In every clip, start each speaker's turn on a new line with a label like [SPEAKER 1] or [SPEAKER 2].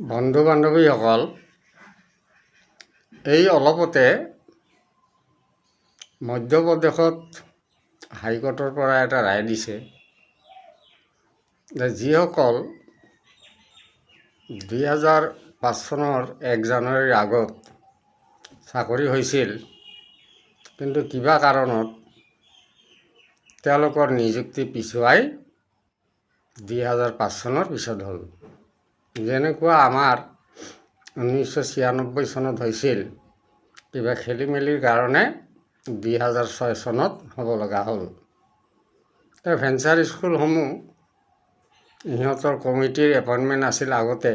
[SPEAKER 1] বন্ধু বান্ধৱীসকল, এই অলপতে মধ্যপ্ৰদেশত হাইকোৰ্টৰ পৰা এটা ৰায় দিছে যে যিসকল 2005 চনৰ 1 জানুৱাৰীৰ আগত চাকৰি হৈছিল কিন্তু কিবা কাৰণত তেওঁলোকৰ নিযুক্তি পিছুৱাই 2005 চনৰ পিছত হ'ল। যেনেকুৱা আমাৰ 1996 চনত হৈছিল, কিবা খেলি মেলিৰ কাৰণে 2006 চনত হ'ব লগা হ'ল। ভেঞ্চাৰ স্কুলসমূহ ইহঁতৰ কমিটিৰ এপইণ্টমেণ্ট আছিল আগতে,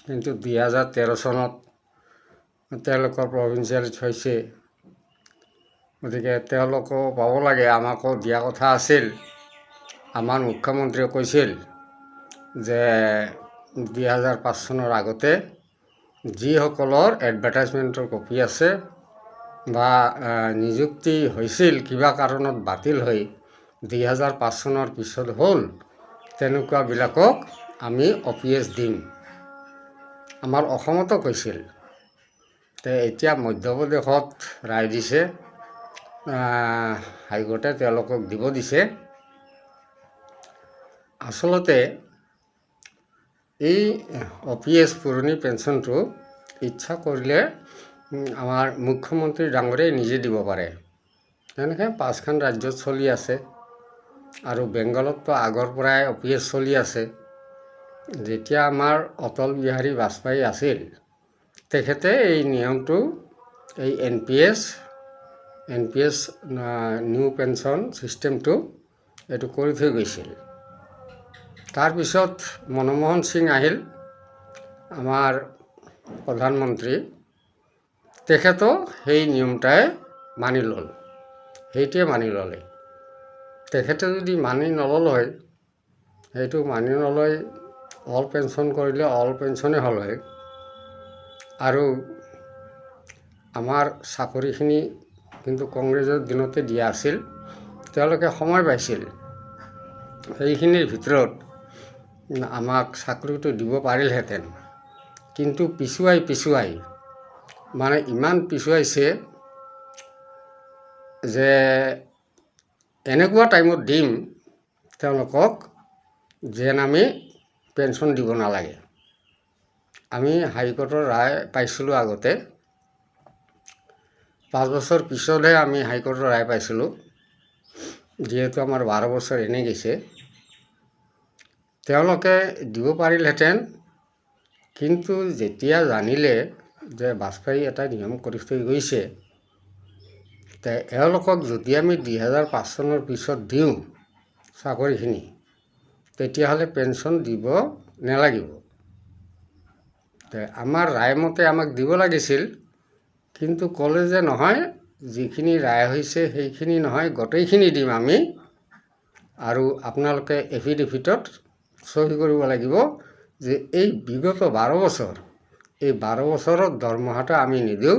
[SPEAKER 1] কিন্তু 2013 চনত তেওঁলোকৰ প্ৰভিঞ্চিয়েল হৈছে। গতিকে তেওঁলোকো পাব লাগে, আমাকো দিয়া কথা আছিল। আমাৰ মুখ্যমন্ত্ৰীয়ে কৈছিল যে 2005 চনৰ আগতে যিসকলৰ এডভাৰটাইজমেণ্টৰ কপি আছে বা নিযুক্তি হৈছিল কিবা কাৰণত বাতিল হৈ 2005 চনৰ পিছত হ'ল, তেনেকুৱাবিলাকক আমি OPS দিম। আমাৰ অসমতো কৈছিল। এতিয়া মধ্যপ্ৰদেশত ৰায় দিছে, হাইকোৰ্টে তেওঁলোকক দিব দিছে। আচলতে এই OPS পুৰণি পেঞ্চনটো ইচ্ছা কৰিলে আমাৰ মুখ্যমন্ত্ৰী ডাঙৰীয়াই নিজে দিব পাৰে। তেনেকৈ 5খন ৰাজ্যত চলি আছে আৰু বেংগলততো আগৰ পৰাই OPS চলি আছে। যেতিয়া আমাৰ অটল বিহাৰী বাজপেয়ী আছিল, তেখেতে এই নিয়মটো, এই NPS নিউ পেঞ্চন ছিষ্টেমটো এইটো কৰি থৈ গৈছিল। তাৰপিছত মনমোহন সিং আহিল, আমাৰ প্ৰধানমন্ত্ৰী। তেখেতো সেই নিয়মটাই মানি ল'ল, সেইটোৱে মানি ল'লে। তেখেতে যদি মানি নল'ল হয়, সেইটো মানি নলয় অল পেঞ্চন কৰিলে অল পেঞ্চনে হ'ল হয়। আৰু আমাৰ চাকৰিখিনি কিন্তু কংগ্ৰেছৰ দিনতে দিয়া আছিল, তেওঁলোকে সময় পাইছিল। সেইখিনিৰ ভিতৰত আমাক চাকৰিটো দিব পাৰিলহেঁতেন, কিন্তু পিছুৱাই মানে ইমান পিছুৱাইছে যে এনেকুৱা টাইমত দিম তেওঁলোকক যেন আমি পেঞ্চন দিব নালাগে। আমি হাইকোৰ্টৰ ৰায় পাইছিলোঁ আগতে, 5 বছৰ পিছতহে আমি হাইকোৰ্টৰ ৰায় পাইছিলোঁ, যিহেতু আমাৰ 12 বছৰ এনেই গৈছে। তেওঁলোকে দিব পাৰিলহেঁতেন, কিন্তু যেতিয়া জানিলে যে বাজপেয়ী এটা নিয়ম কৰি থৈ গৈছে, এওঁলোকক যদি আমি 2005 চনৰ পিছত দিওঁ চাকৰিখিনি, তেতিয়াহ'লে পেঞ্চন দিব নালাগিব। আমাৰ ৰায়মতে আমাক দিব লাগিছিল, কিন্তু ক'লে যে নহয়, যিখিনি ৰায় হৈছে সেইখিনি নহয়, গোটেইখিনি দিম আমি। আৰু আপোনালোকে এফিডেভিটত চহী কৰিব লাগিব যে এই বিগত 12 বছৰ, এই 12 বছৰৰ দৰমহাটো আমি নিদিওঁ,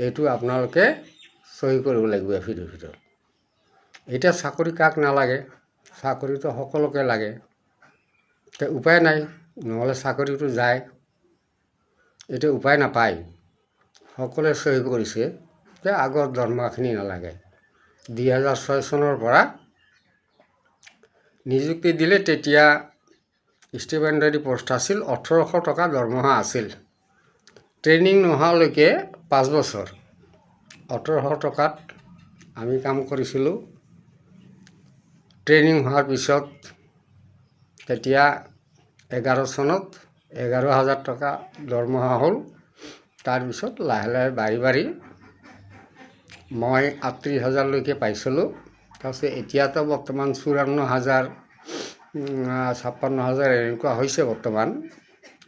[SPEAKER 1] এইটো আপোনালোকে চহী কৰিব লাগিব এফিডেভিটত। এতিয়া চাকৰি কাক নালাগে? চাকৰিটো সকলোকে লাগে। উপায় নাই, নহ'লে চাকৰিটো যায়। এতিয়া উপায় নাপায়, সকলোৱে চহী কৰিছে যে আগৰ দৰমহাখিনি নালাগে। 2006 চনৰ পৰা নিযুক্তি দিলে, তেতিয়া ষ্টিপেণ্ডাৰী পষ্ট আছিল, 1800 টকা দৰমহা আছিল। ট্ৰেইনিং নোহোৱালৈকে 5 বছৰ 1800 টকাত আমি কাম কৰিছিলোঁ। ট্ৰেইনিং হোৱাৰ পিছত তেতিয়া 11 চনত 11,000 টকা দৰমহা হ'ল। তাৰপিছত লাহে লাহে বাঢ়ি মই 38,000লৈকে পাইছিলোঁ। তাৰপিছত এতিয়াতো বৰ্তমান 54,000, 56,000 এনেকুৱা হৈছে বৰ্তমান,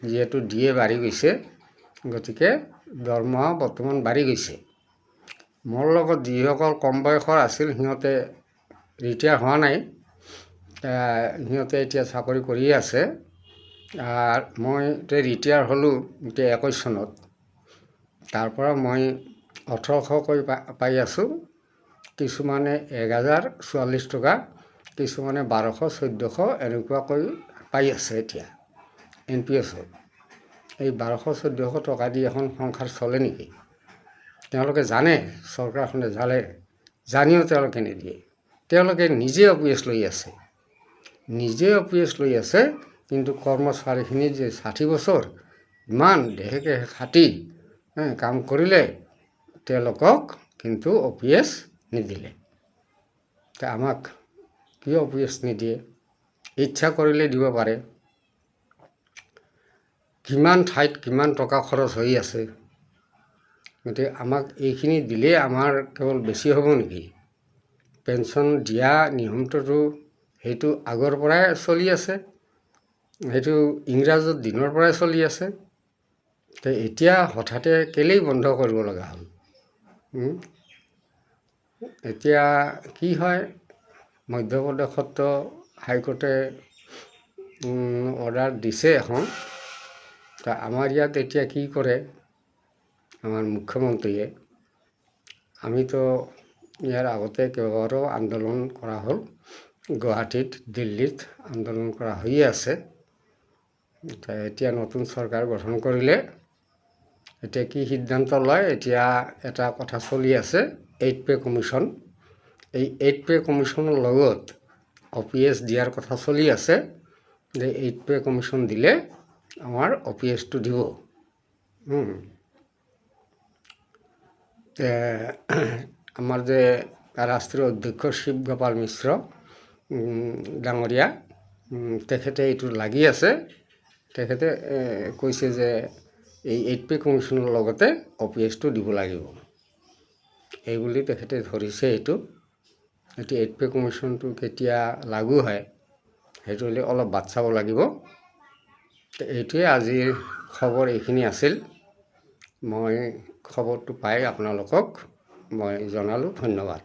[SPEAKER 1] যিহেতু DA বাঢ়ি গৈছে। গতিকে দৰমহা বৰ্তমান বাঢ়ি গৈছে। মোৰ লগত যিসকল কম বয়সৰ আছিল, সিহঁতে ৰিটায়াৰ হোৱা নাই, সিহঁতে এতিয়া চাকৰি কৰিয়ে আছে। মই ৰিটায়াৰ হ'লোঁ এতিয়া 21 চনত। তাৰপৰা মই 1800কৈ পাই আছোঁ। কিছুমানে 1044 টকা, কিছুমানে 1200, 1400 এনেকুৱাকৈ পাই আছে এতিয়া NPS-ত। এই 1200-1400 টকা দি এখন সংসাৰ চলে নেকি? তেওঁলোকে জানে, চৰকাৰখনে জানিও তেওঁলোকে নিদিয়ে। তেওঁলোকে নিজে অপিএছ লৈ আছে, কিন্তু কৰ্মচাৰীখিনি যে 60 বছৰ ইমান দেহেকে খাটি কাম কৰিলে, তেওঁলোকক কিন্তু অপিএছ নিদিলে। আমাক কিয় অপিএছ নিদিয়ে? ইচ্ছা কৰিলে দিব পাৰে। কিমান ঠাইত কিমান টকা খৰচ হৈ আছে, গতিকে আমাক এইখিনি দিলে আমাৰ কেৱল বেছি হ'ব নেকি? পেঞ্চন দিয়া নিয়মটোতো সেইটো আগৰ পৰাই চলি আছে, সেইটো ইংৰাজৰ দিনৰ পৰাই চলি আছে। এতিয়া হঠাতে কেলেই বন্ধ কৰিব লগা হ'ল? এতিয়া কি হয়, মধ্যপ্ৰদেশত হাইকোৰ্টে অৰ্ডাৰ দিছে এখন। আমাৰ ইয়াত এতিয়া কি কৰে আমাৰ মুখ্যমন্ত্ৰীয়ে, আমিতো ইয়াৰ আগতে কেইবাবাৰো আন্দোলন কৰা হ'ল, গুৱাহাটীত দিল্লীত আন্দোলন কৰা হৈয়ে আছে। এতিয়া নতুন চৰকাৰ গঠন কৰিলে এতিয়া কি সিদ্ধান্ত লয়? এতিয়া এটা কথা চলি আছে, 8 পে কমিশ্যন। এই 8 পে কমিশ্যনৰ লগত অপিএছ দিয়াৰ কথা চলি আছে, যে 8 পে কমিশ্যন দিলে আমাৰ অপিএছটো দিব। আমাৰ যে ৰাষ্ট্ৰীয় অধ্যক্ষ শিৱ গোপাল মিশ্ৰ ডাঙৰীয়া, তেখেতে এইটো লাগি আছে। তেখেতে কৈছে যে এই 8 পে কমিশ্যনৰ লগতে অপিএছটো দিব লাগিব, এইবুলি তেখেতে ধৰিছে। এইটো এতিয়া 8 পে কমিশ্যনটো কেতিয়া লাগু হয় সেইটো হ'লে অলপ বাট চাব লাগিব। এইটোৱে আজিৰ খবৰ, এইখিনি আছিল। মই খবৰটো পাই আপোনালোকক মই জনালোঁ। ধন্যবাদ।